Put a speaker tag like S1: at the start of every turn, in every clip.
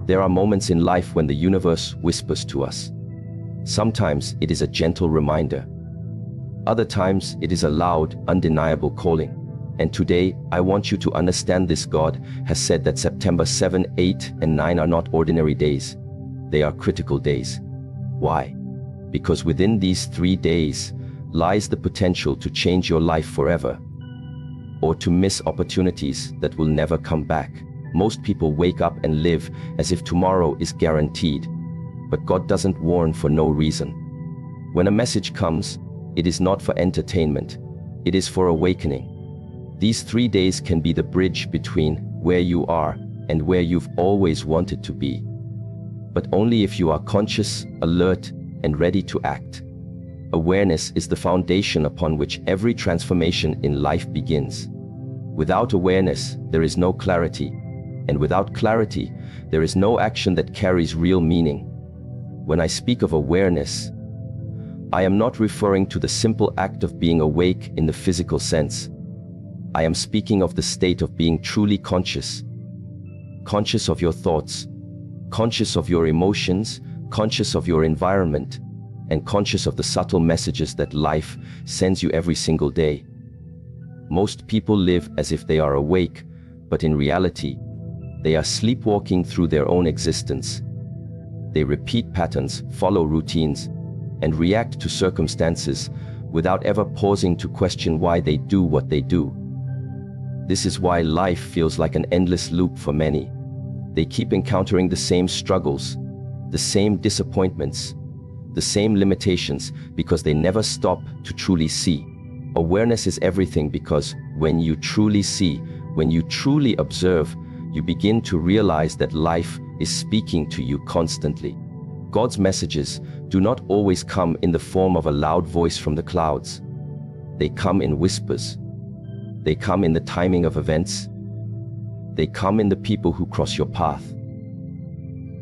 S1: There are moments in life when the universe whispers to us. Sometimes it is a gentle reminder. Other times it is a loud, undeniable calling. And today, I want you to understand this. God has said that September 7, 8, and 9 are not ordinary days. They are critical days. Why? Because within these 3 days lies the potential to change your life forever, or to miss opportunities that will never come back. Most people wake up and live as if tomorrow is guaranteed. But God doesn't warn for no reason. When a message comes, it is not for entertainment. It is for awakening. These 3 days can be the bridge between where you are and where you've always wanted to be. But only if you are conscious, alert, and ready to act. Awareness is the foundation upon which every transformation in life begins. Without awareness, there is no clarity. And without clarity, there is no action that carries real meaning. When I speak of awareness, I am not referring to the simple act of being awake in the physical sense. I am speaking of the state of being truly conscious. Conscious of your thoughts, conscious of your emotions, conscious of your environment, and conscious of the subtle messages that life sends you every single day. Most people live as if they are awake, but in reality, they are sleepwalking through their own existence. They repeat patterns, follow routines, and react to circumstances without ever pausing to question why they do what they do. This is why life feels like an endless loop for many. They keep encountering the same struggles, the same disappointments, the same limitations, because they never stop to truly see. Awareness is everything, because when you truly see, when you truly observe, you begin to realize that life is speaking to you constantly. God's messages do not always come in the form of a loud voice from the clouds. They come in whispers. They come in the timing of events. They come in the people who cross your path.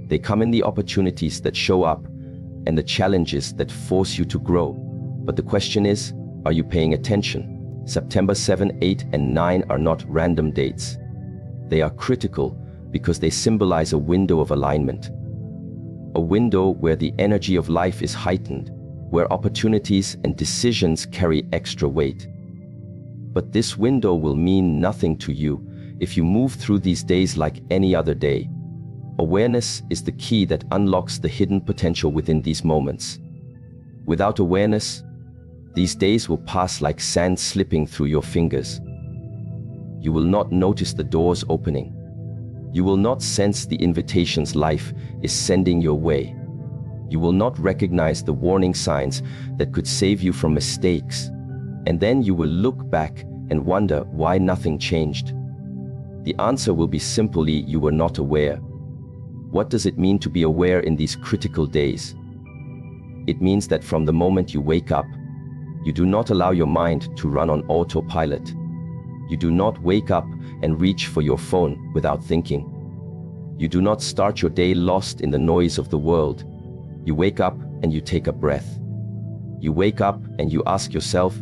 S1: They come in the opportunities that show up and the challenges that force you to grow. But the question is, are you paying attention? September 7, 8, and 9 are not random dates. They are critical because they symbolize a window of alignment. A window where the energy of life is heightened, where opportunities and decisions carry extra weight. But this window will mean nothing to you if you move through these days like any other day. Awareness is the key that unlocks the hidden potential within these moments. Without awareness, these days will pass like sand slipping through your fingers. You will not notice the doors opening. You will not sense the invitations life is sending your way. You will not recognize the warning signs that could save you from mistakes. And then you will look back and wonder why nothing changed. The answer will be simply you were not aware. What does it mean to be aware in these critical days? It means that from the moment you wake up, you do not allow your mind to run on autopilot. You do not wake up and reach for your phone without thinking. You do not start your day lost in the noise of the world. You wake up and you take a breath. You wake up and you ask yourself,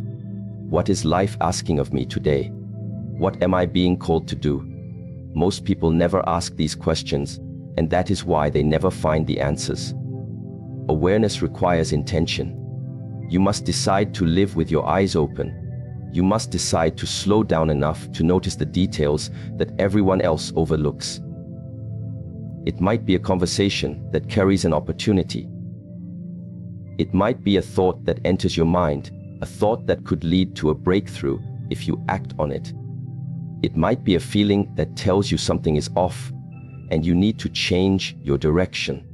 S1: what is life asking of me today? What am I being called to do? Most people never ask these questions, and that is why they never find the answers. Awareness requires intention. You must decide to live with your eyes open. You must decide to slow down enough to notice the details that everyone else overlooks. It might be a conversation that carries an opportunity. It might be a thought that enters your mind, a thought that could lead to a breakthrough if you act on it. It might be a feeling that tells you something is off and you need to change your direction.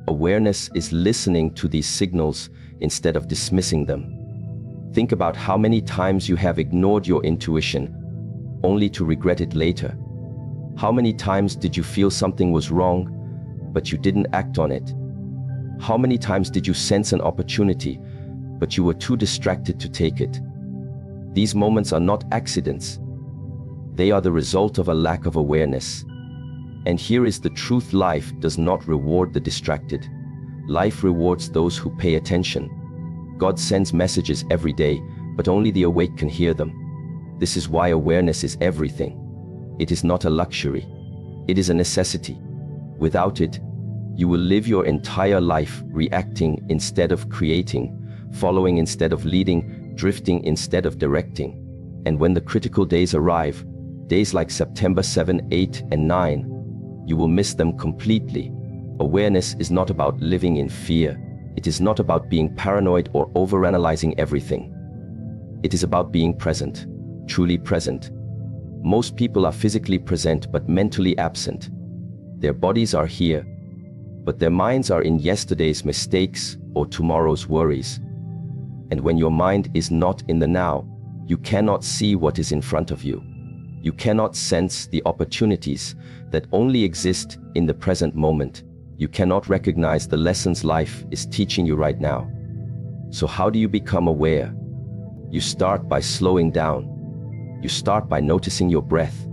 S1: Awareness is listening to these signals instead of dismissing them. Think about how many times you have ignored your intuition, only to regret it later. How many times did you feel something was wrong, but you didn't act on it? How many times did you sense an opportunity, but you were too distracted to take it? These moments are not accidents. They are the result of a lack of awareness. And here is the truth: life does not reward the distracted. Life rewards those who pay attention. God sends messages every day, but only the awake can hear them. This is why awareness is everything. It is not a luxury. It is a necessity. Without it, you will live your entire life reacting instead of creating, following instead of leading, drifting instead of directing. And when the critical days arrive, days like September 7, 8, and 9, you will miss them completely. Awareness is not about living in fear. It is not about being paranoid or overanalyzing everything. It is about being present, truly present. Most people are physically present but mentally absent. Their bodies are here, but their minds are in yesterday's mistakes or tomorrow's worries. And when your mind is not in the now, you cannot see what is in front of you. You cannot sense the opportunities that only exist in the present moment. You cannot recognize the lessons life is teaching you right now. So how do you become aware? You start by slowing down. You start by noticing your breath.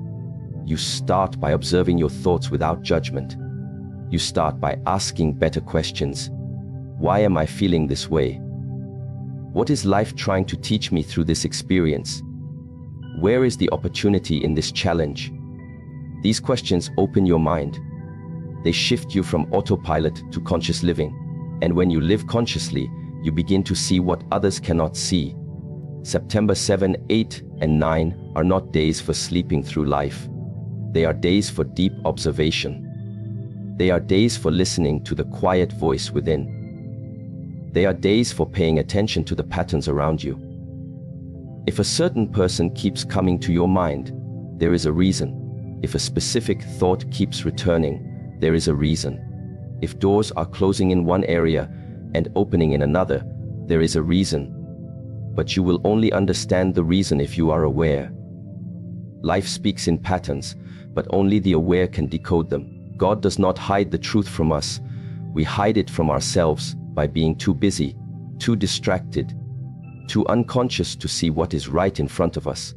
S1: You start by observing your thoughts without judgment. You start by asking better questions. Why am I feeling this way? What is life trying to teach me through this experience? Where is the opportunity in this challenge? These questions open your mind. They shift you from autopilot to conscious living. And when you live consciously, you begin to see what others cannot see. September 7, 8, and 9 are not days for sleeping through life. They are days for deep observation. They are days for listening to the quiet voice within. They are days for paying attention to the patterns around you. If a certain person keeps coming to your mind, there is a reason. If a specific thought keeps returning, there is a reason. If doors are closing in one area and opening in another, there is a reason. But you will only understand the reason if you are aware. Life speaks in patterns, but only the aware can decode them. God does not hide the truth from us. We hide it from ourselves by being too busy, too distracted, too unconscious to see what is right in front of us.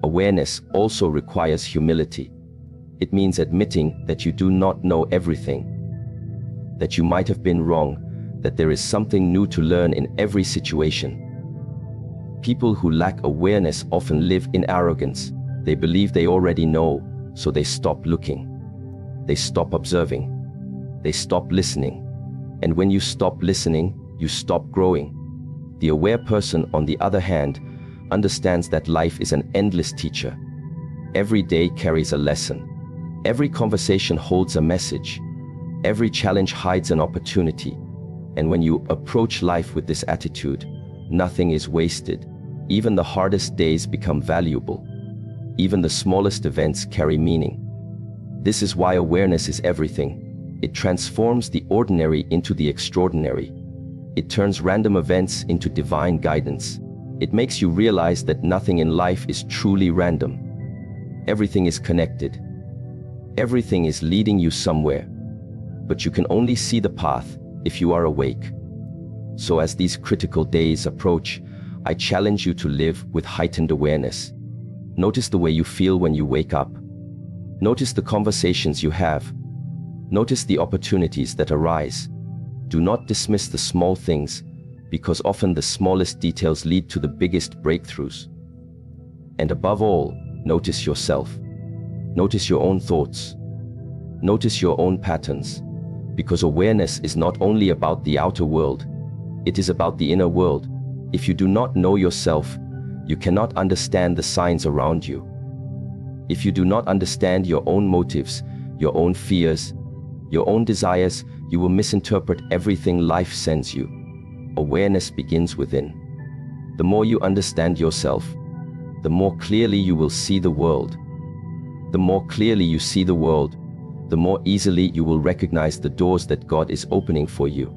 S1: Awareness also requires humility. It means admitting that you do not know everything, that you might have been wrong, that there is something new to learn in every situation. People who lack awareness often live in arrogance. They believe they already know, so they stop looking. They stop observing. They stop listening. And when you stop listening, you stop growing. The aware person, on the other hand, understands that life is an endless teacher. Every day carries a lesson. Every conversation holds a message. Every challenge hides an opportunity. And when you approach life with this attitude, nothing is wasted. Even the hardest days become valuable. Even the smallest events carry meaning. This is why awareness is everything. It transforms the ordinary into the extraordinary. It turns random events into divine guidance. It makes you realize that nothing in life is truly random. Everything is connected. Everything is leading you somewhere. But you can only see the path if you are awake. So as these critical days approach, I challenge you to live with heightened awareness. Notice the way you feel when you wake up. Notice the conversations you have. Notice the opportunities that arise. Do not dismiss the small things, because often the smallest details lead to the biggest breakthroughs. And above all, notice yourself. Notice your own thoughts. Notice your own patterns, because awareness is not only about the outer world, it is about the inner world. If you do not know yourself, you cannot understand the signs around you. If you do not understand your own motives, your own fears, your own desires, you will misinterpret everything life sends you. Awareness begins within. The more you understand yourself, the more clearly you will see the world. The more clearly you see the world, the more easily you will recognize the doors that God is opening for you.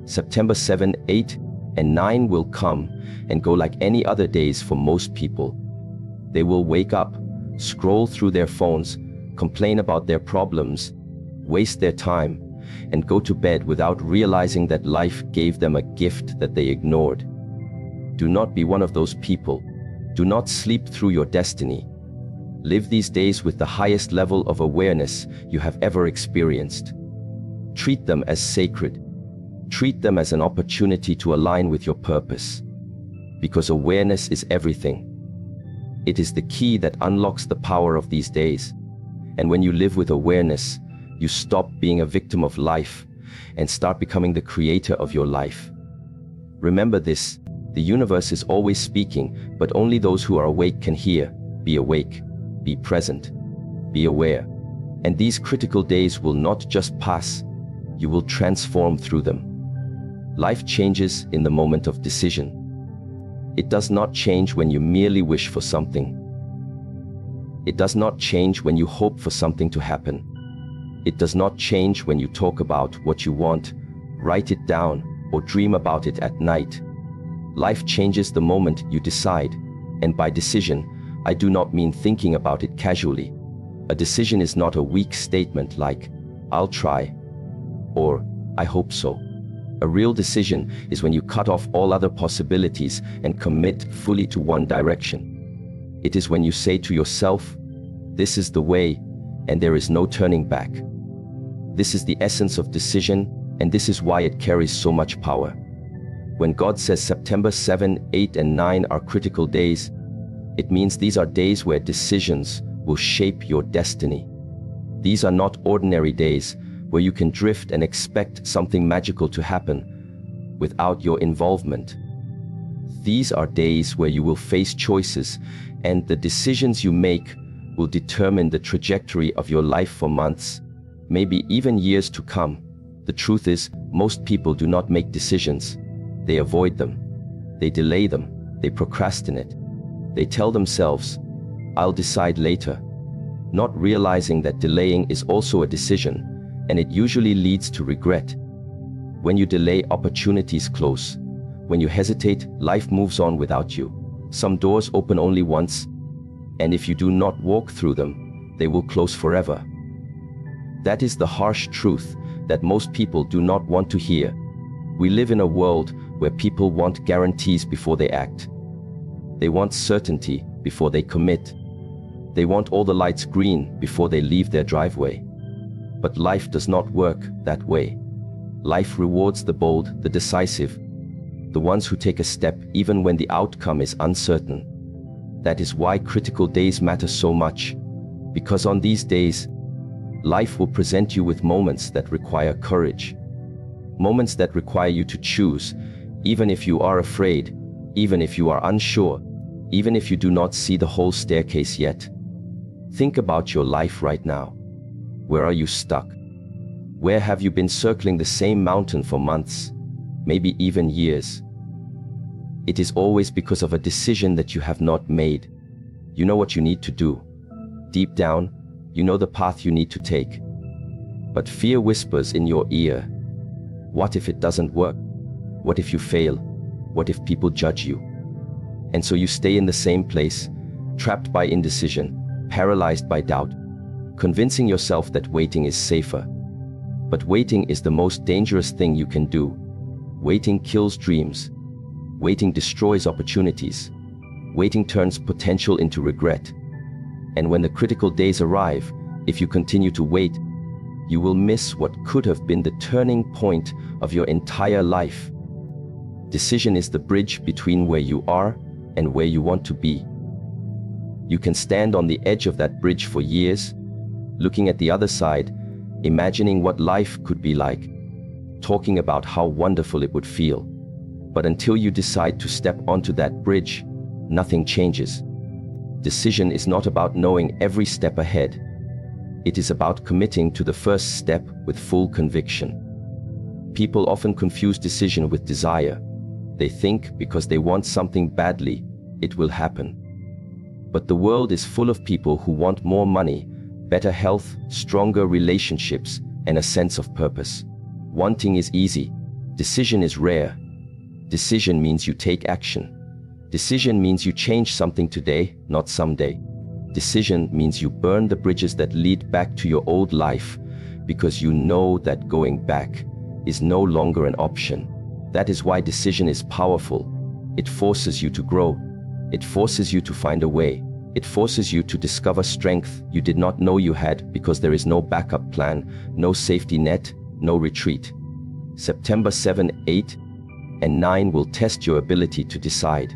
S1: September 7, 8, and 9 will come and go like any other days for most people. They will wake up, scroll through their phones, complain about their problems, waste their time, and go to bed without realizing that life gave them a gift that they ignored. Do not be one of those people. Do not sleep through your destiny. Live these days with the highest level of awareness you have ever experienced. Treat them as sacred. Treat them as an opportunity to align with your purpose. Because awareness is everything. It is the key that unlocks the power of these days. And when you live with awareness, you stop being a victim of life and start becoming the creator of your life. Remember this, the universe is always speaking, but only those who are awake can hear. Be awake, be present, be aware. And these critical days will not just pass, you will transform through them. Life changes in the moment of decision. It does not change when you merely wish for something. It does not change when you hope for something to happen. It does not change when you talk about what you want, write it down, or dream about it at night. Life changes the moment you decide, and by decision, I do not mean thinking about it casually. A decision is not a weak statement like, "I'll try," or "I hope so." A real decision is when you cut off all other possibilities and commit fully to one direction. It is when you say to yourself, "This is the way, and there is no turning back." This is the essence of decision, and this is why it carries so much power. When God says September 7, 8, and 9 are critical days, it means these are days where decisions will shape your destiny. These are not ordinary days where you can drift and expect something magical to happen without your involvement. These are days where you will face choices, and the decisions you make will determine the trajectory of your life for months, maybe even years to come. The truth is, most people do not make decisions. They avoid them. They delay them. They procrastinate. They tell themselves, "I'll decide later," not realizing that delaying is also a decision, and it usually leads to regret. When you delay, opportunities close. When you hesitate, life moves on without you. Some doors open only once, and if you do not walk through them, they will close forever. That is the harsh truth that most people do not want to hear. We live in a world where people want guarantees before they act. They want certainty before they commit. They want all the lights green before they leave their driveway. But life does not work that way. Life rewards the bold, the decisive, the ones who take a step even when the outcome is uncertain. That is why critical days matter so much, because on these days, life will present you with moments that require courage. Moments that require you to choose, even if you are afraid, even if you are unsure, even if you do not see the whole staircase yet. Think about your life right now. Where are you stuck? Where have you been circling the same mountain for months, maybe even years? It is always because of a decision that you have not made. You know what you need to do. Deep down, you know the path you need to take. But fear whispers in your ear. What if it doesn't work? What if you fail? What if people judge you? And so you stay in the same place, trapped by indecision, paralyzed by doubt, convincing yourself that waiting is safer. But waiting is the most dangerous thing you can do. Waiting kills dreams. Waiting destroys opportunities. Waiting turns potential into regret. And when the critical days arrive, if you continue to wait, you will miss what could have been the turning point of your entire life. Decision is the bridge between where you are and where you want to be. You can stand on the edge of that bridge for years, looking at the other side, imagining what life could be like, talking about how wonderful it would feel. But until you decide to step onto that bridge, nothing changes. Decision is not about knowing every step ahead. It is about committing to the first step with full conviction. People often confuse decision with desire. They think because they want something badly, it will happen. But the world is full of people who want more money, better health, stronger relationships, and a sense of purpose. Wanting is easy. Decision is rare. Decision means you take action. Decision means you change something today, not someday. Decision means you burn the bridges that lead back to your old life, because you know that going back is no longer an option. That is why decision is powerful. It forces you to grow. It forces you to find a way. It forces you to discover strength you did not know you had, because there is no backup plan, no safety net, no retreat. September 7, 8, and 9 will test your ability to decide.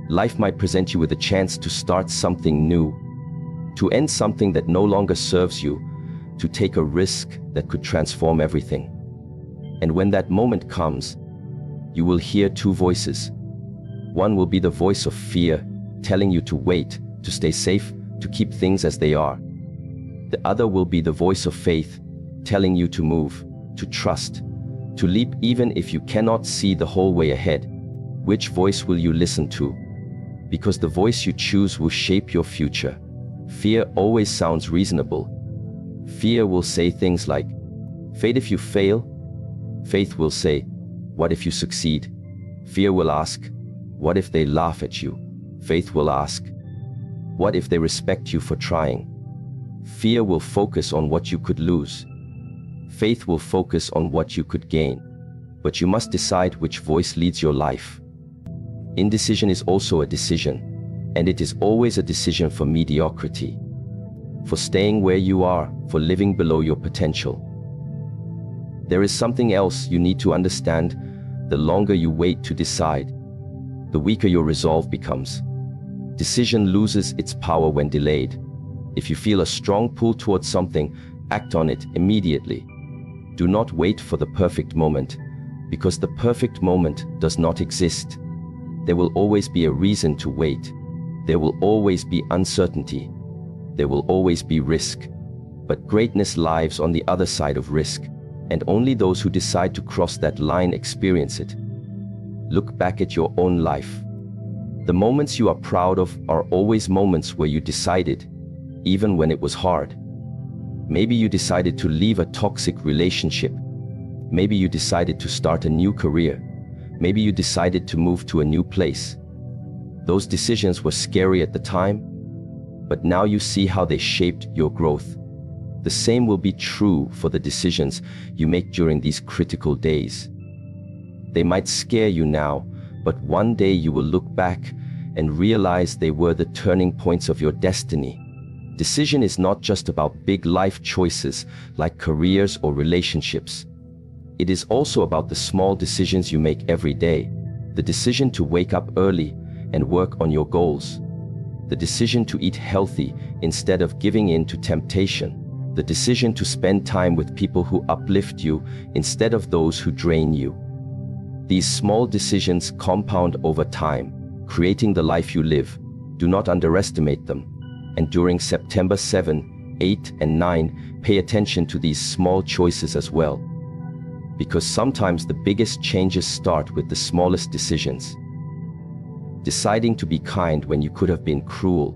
S1: Life might present you with a chance to start something new, to end something that no longer serves you, to take a risk that could transform everything. And when that moment comes, you will hear two voices. One will be the voice of fear, telling you to wait, to stay safe, to keep things as they are. The other will be the voice of faith, telling you to move, to trust, to leap even if you cannot see the whole way ahead. Which voice will you listen to? Because the voice you choose will shape your future. Fear always sounds reasonable. Fear will say things like, "Fate if you fail." Faith will say, "What if you succeed?" Fear will ask, "What if they laugh at you?" Faith will ask, "What if they respect you for trying?" Fear will focus on what you could lose. Faith will focus on what you could gain. But you must decide which voice leads your life. Indecision is also a decision, and it is always a decision for mediocrity, for staying where you are, for living below your potential. There is something else you need to understand. The longer you wait to decide, the weaker your resolve becomes. Decision loses its power when delayed. If you feel a strong pull towards something, act on it immediately. Do not wait for the perfect moment, because the perfect moment does not exist. There will always be a reason to wait. There will always be uncertainty. There will always be risk. But greatness lives on the other side of risk, and only those who decide to cross that line experience it. Look back at your own life. The moments you are proud of are always moments where you decided, even when it was hard. Maybe you decided to leave a toxic relationship. Maybe you decided to start a new career. Maybe you decided to move to a new place. Those decisions were scary at the time, but now you see how they shaped your growth. The same will be true for the decisions you make during these critical days. They might scare you now, but one day you will look back and realize they were the turning points of your destiny. Decision is not just about big life choices like careers or relationships. It is also about the small decisions you make every day. The decision to wake up early and work on your goals. The decision to eat healthy instead of giving in to temptation. The decision to spend time with people who uplift you instead of those who drain you. These small decisions compound over time, creating the life you live. Do not underestimate them. And during September 7, 8, and 9, pay attention to these small choices as well. Because sometimes the biggest changes start with the smallest decisions. Deciding to be kind when you could have been cruel.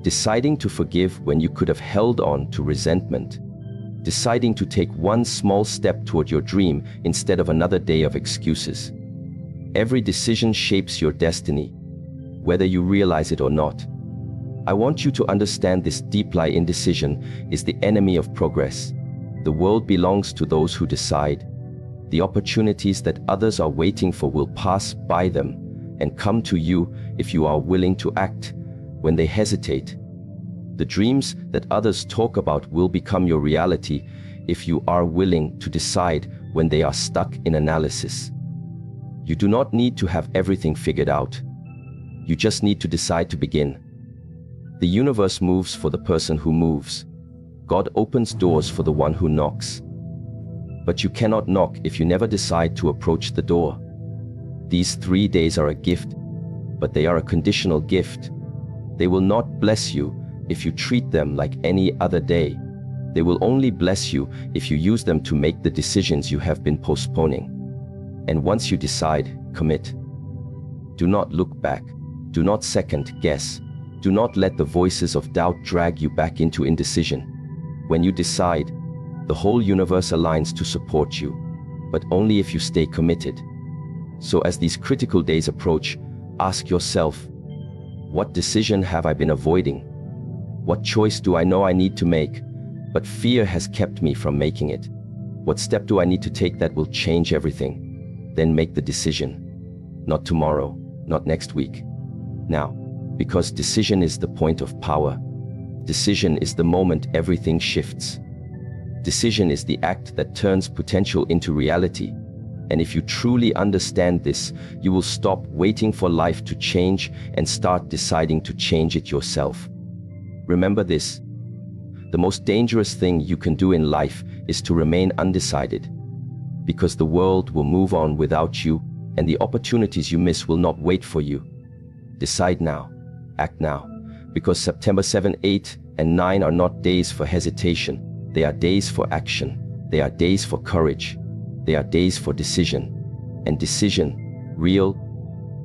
S1: Deciding to forgive when you could have held on to resentment. Deciding to take one small step toward your dream instead of another day of excuses. Every decision shapes your destiny, whether you realize it or not. I want you to understand this deep lie: indecision is the enemy of progress. The world belongs to those who decide. The opportunities that others are waiting for will pass by them and come to you if you are willing to act when they hesitate. The dreams that others talk about will become your reality if you are willing to decide when they are stuck in analysis. You do not need to have everything figured out. You just need to decide to begin. The universe moves for the person who moves. God opens doors for the one who knocks. But you cannot knock if you never decide to approach the door. These 3 days are a gift, but they are a conditional gift. They will not bless you if you treat them like any other day. They will only bless you if you use them to make the decisions you have been postponing. And once you decide, commit. Do not look back. Do not second guess. Do not let the voices of doubt drag you back into indecision. When you decide, the whole universe aligns to support you, but only if you stay committed. So as these critical days approach, ask yourself, what decision have I been avoiding? What choice do I know I need to make, but fear has kept me from making it? What step do I need to take that will change everything? Then make the decision. Not tomorrow, not next week. Now, because decision is the point of power. Decision is the moment everything shifts. Decision is the act that turns potential into reality. And if you truly understand this, you will stop waiting for life to change and start deciding to change it yourself. Remember this: The most dangerous thing you can do in life is to remain undecided, because the world will move on without you, and the opportunities you miss will not wait for you. Decide now, act now, because September 7, 8, and 9 are not days for hesitation. They are days for action. They are days for courage. They are days for decision. And decision, real,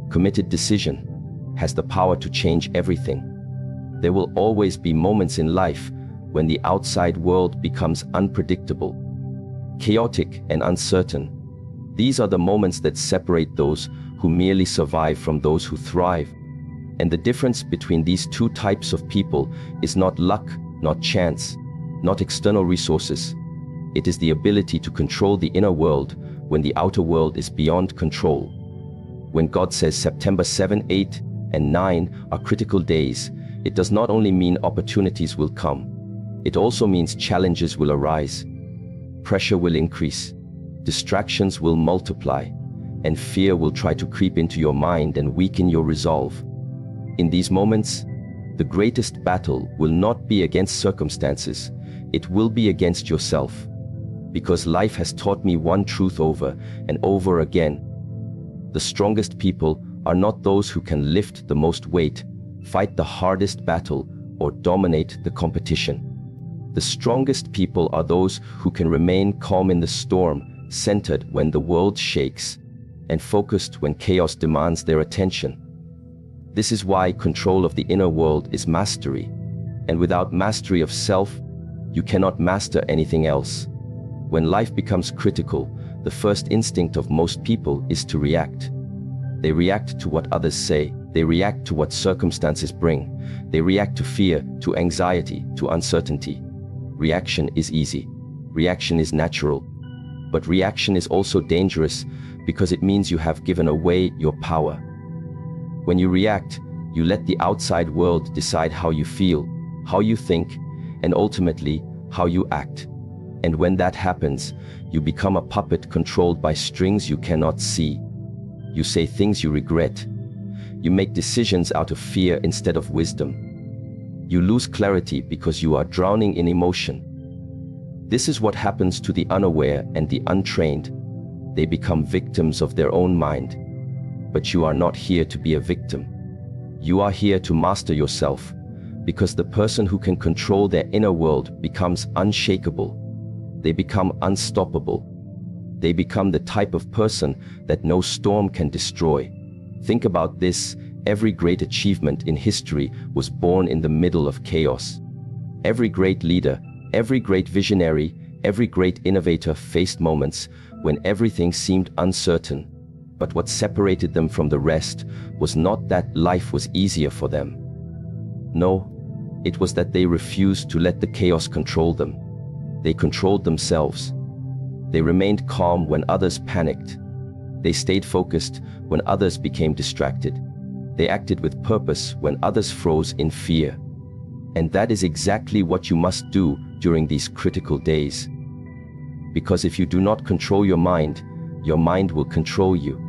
S1: committed decision, has the power to change everything. There will always be moments in life when the outside world becomes unpredictable, chaotic, and uncertain. These are the moments that separate those who merely survive from those who thrive. And the difference between these two types of people is not luck, not chance, not external resources. It is the ability to control the inner world when the outer world is beyond control. When God says September 7, 8, and 9 are critical days, it does not only mean opportunities will come. It also means challenges will arise, pressure will increase, distractions will multiply, and fear will try to creep into your mind and weaken your resolve. In these moments, the greatest battle will not be against circumstances, it will be against yourself. Because life has taught me one truth over and over again. The strongest people are not those who can lift the most weight, fight the hardest battle, or dominate the competition. The strongest people are those who can remain calm in the storm, centered when the world shakes, and focused when chaos demands their attention. This is why control of the inner world is mastery, and without mastery of self, you cannot master anything else. When life becomes critical, the first instinct of most people is to react. They react to what others say, they react to what circumstances bring, they react to fear, to anxiety, to uncertainty. Reaction is easy, reaction is natural, but reaction is also dangerous because it means you have given away your power. When you react, you let the outside world decide how you feel, how you think, and ultimately, how you act. And when that happens, you become a puppet controlled by strings you cannot see. You say things you regret. You make decisions out of fear instead of wisdom. You lose clarity because you are drowning in emotion. This is what happens to the unaware and the untrained. They become victims of their own mind. But you are not here to be a victim. You are here to master yourself, because the person who can control their inner world becomes unshakable. They become unstoppable. They become the type of person that no storm can destroy. Think about this: every great achievement in history was born in the middle of chaos. Every great leader, every great visionary, every great innovator faced moments when everything seemed uncertain. But what separated them from the rest was not that life was easier for them. No, it was that they refused to let the chaos control them. They controlled themselves. They remained calm when others panicked. They stayed focused when others became distracted. They acted with purpose when others froze in fear. And that is exactly what you must do during these critical days. Because if you do not control your mind will control you.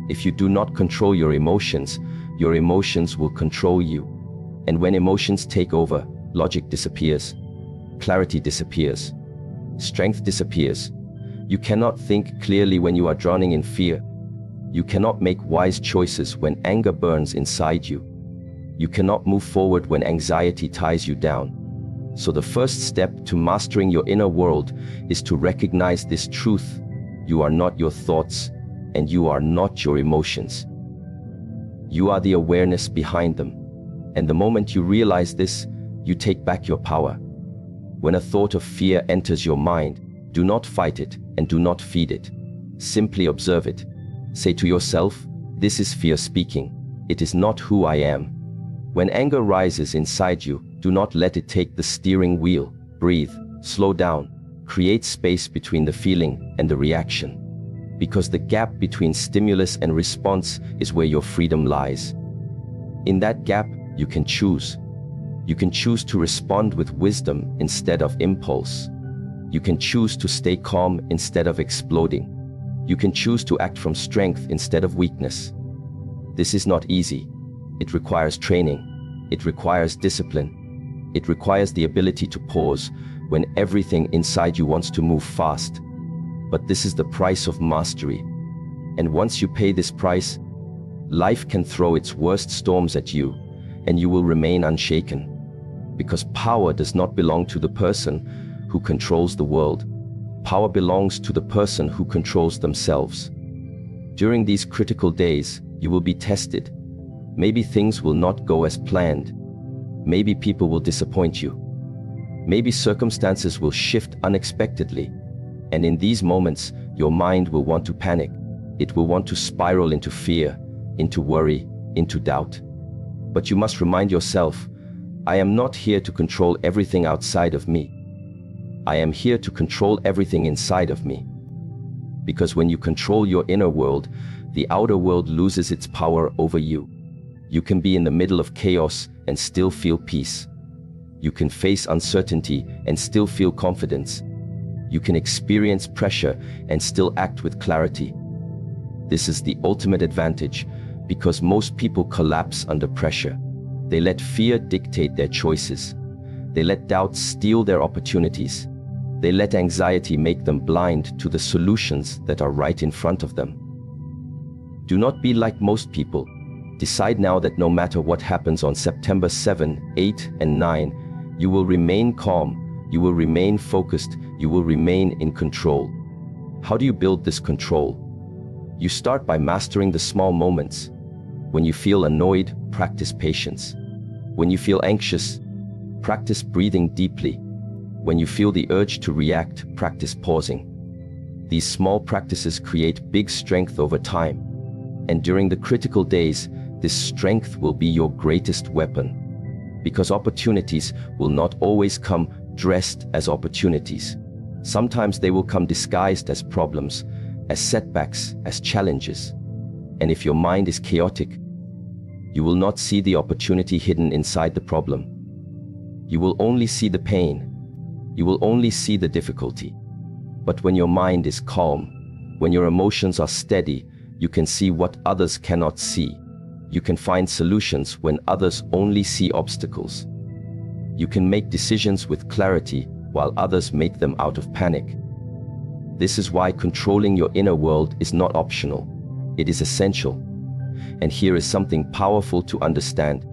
S1: If you do not control your emotions will control you. And when emotions take over, logic disappears, clarity disappears, strength disappears. You cannot think clearly when you are drowning in fear. You cannot make wise choices when anger burns inside you. You cannot move forward when anxiety ties you down. So the first step to mastering your inner world is to recognize this truth: you are not your thoughts, and you are not your emotions. You are the awareness behind them. And the moment you realize this, you take back your power. When a thought of fear enters your mind, do not fight it and do not feed it. Simply observe it. Say to yourself, "This is fear speaking. It is not who I am." When anger rises inside you, do not let it take the steering wheel. Breathe, slow down, create space between the feeling and the reaction. Because the gap between stimulus and response is where your freedom lies. In that gap, you can choose. You can choose to respond with wisdom instead of impulse. You can choose to stay calm instead of exploding. You can choose to act from strength instead of weakness. This is not easy. It requires training. It requires discipline. It requires the ability to pause when everything inside you wants to move fast. But this is the price of mastery. And once you pay this price, life can throw its worst storms at you, and you will remain unshaken. Because power does not belong to the person who controls the world. Power belongs to the person who controls themselves. During these critical days, you will be tested. Maybe things will not go as planned. Maybe people will disappoint you. Maybe circumstances will shift unexpectedly. And in these moments, your mind will want to panic. It will want to spiral into fear, into worry, into doubt. But you must remind yourself, I am not here to control everything outside of me. I am here to control everything inside of me. Because when you control your inner world, the outer world loses its power over you. You can be in the middle of chaos and still feel peace. You can face uncertainty and still feel confidence. You can experience pressure and still act with clarity. This is the ultimate advantage, because most people collapse under pressure. They let fear dictate their choices. They let doubt steal their opportunities. They let anxiety make them blind to the solutions that are right in front of them. Do not be like most people. Decide now that no matter what happens on September 7, 8, and 9, you will remain calm, you will remain focused, you will remain in control. How do you build this control? You start by mastering the small moments. When you feel annoyed, practice patience. When you feel anxious, practice breathing deeply. When you feel the urge to react, practice pausing. These small practices create big strength over time. And during the critical days, this strength will be your greatest weapon. Because opportunities will not always come dressed as opportunities. Sometimes they will come disguised as problems, as setbacks, as challenges. And if your mind is chaotic, you will not see the opportunity hidden inside the problem. You will only see the pain. You will only see the difficulty. But when your mind is calm, when your emotions are steady, you can see what others cannot see. You can find solutions when others only see obstacles. You can make decisions with clarity while others make them out of panic. This is why controlling your inner world is not optional. It is essential. And here is something powerful to understand.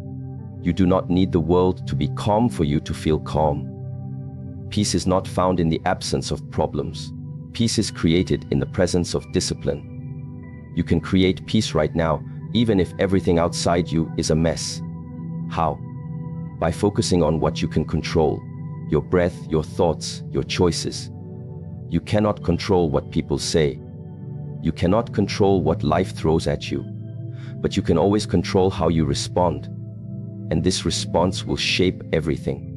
S1: You do not need the world to be calm for you to feel calm. Peace is not found in the absence of problems. Peace is created in the presence of discipline. You can create peace right now, even if everything outside you is a mess. How? By focusing on what you can control: your breath, your thoughts, your choices. You cannot control what people say. You cannot control what life throws at you. But you can always control how you respond. And this response will shape everything.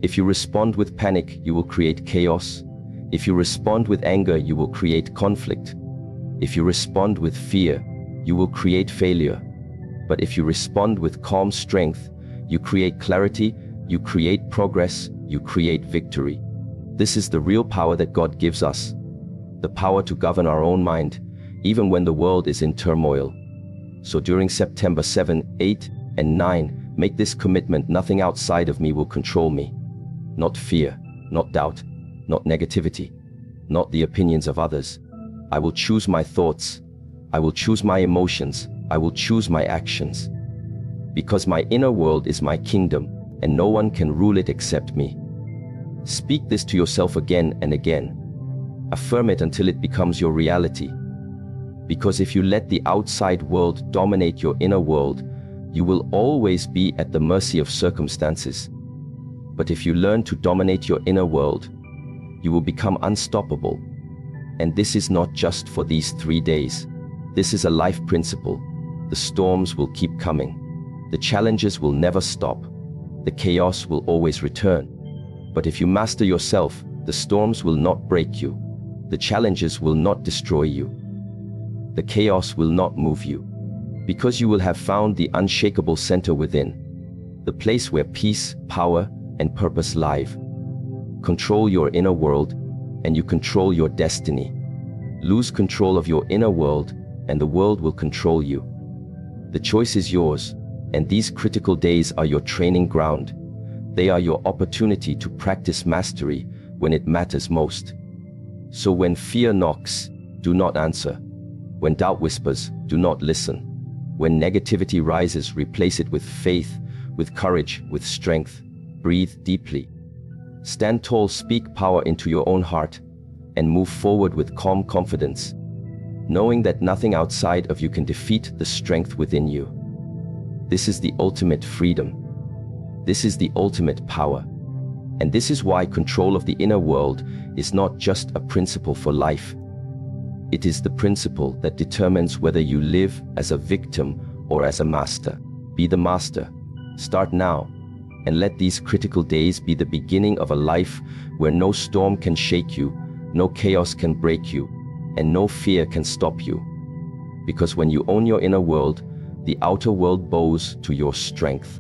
S1: If you respond with panic, you will create chaos. If you respond with anger, you will create conflict. If you respond with fear, you will create failure. But if you respond with calm strength, you create clarity, you create progress, you create victory. This is the real power that God gives us. The power to govern our own mind, even when the world is in turmoil. So during September 7, 8, and 9, make this commitment: nothing outside of me will control me. Not fear, not doubt, not negativity, not the opinions of others. I will choose my thoughts. I will choose my emotions. I will choose my actions. Because my inner world is my kingdom, and no one can rule it except me. Speak this to yourself again and again. Affirm it until it becomes your reality. Because if you let the outside world dominate your inner world, you will always be at the mercy of circumstances. But if you learn to dominate your inner world, you will become unstoppable. And this is not just for these 3 days. This is a life principle. The storms will keep coming. The challenges will never stop. The chaos will always return. But if you master yourself, the storms will not break you. The challenges will not destroy you. The chaos will not move you. Because you will have found the unshakable center within. The place where peace, power, and purpose live. Control your inner world, and you control your destiny. Lose control of your inner world, and the world will control you. The choice is yours, and these critical days are your training ground. They are your opportunity to practice mastery when it matters most. So when fear knocks, do not answer. When doubt whispers, do not listen. When negativity rises, replace it with faith, with courage, with strength. Breathe deeply. Stand tall, speak power into your own heart, and move forward with calm confidence, knowing that nothing outside of you can defeat the strength within you. This is the ultimate freedom. This is the ultimate power. And this is why control of the inner world is not just a principle for life. It is the principle that determines whether you live as a victim or as a master. Be the master. Start now, and let these critical days be the beginning of a life where no storm can shake you, no chaos can break you, and no fear can stop you. Because when you own your inner world, the outer world bows to your strength.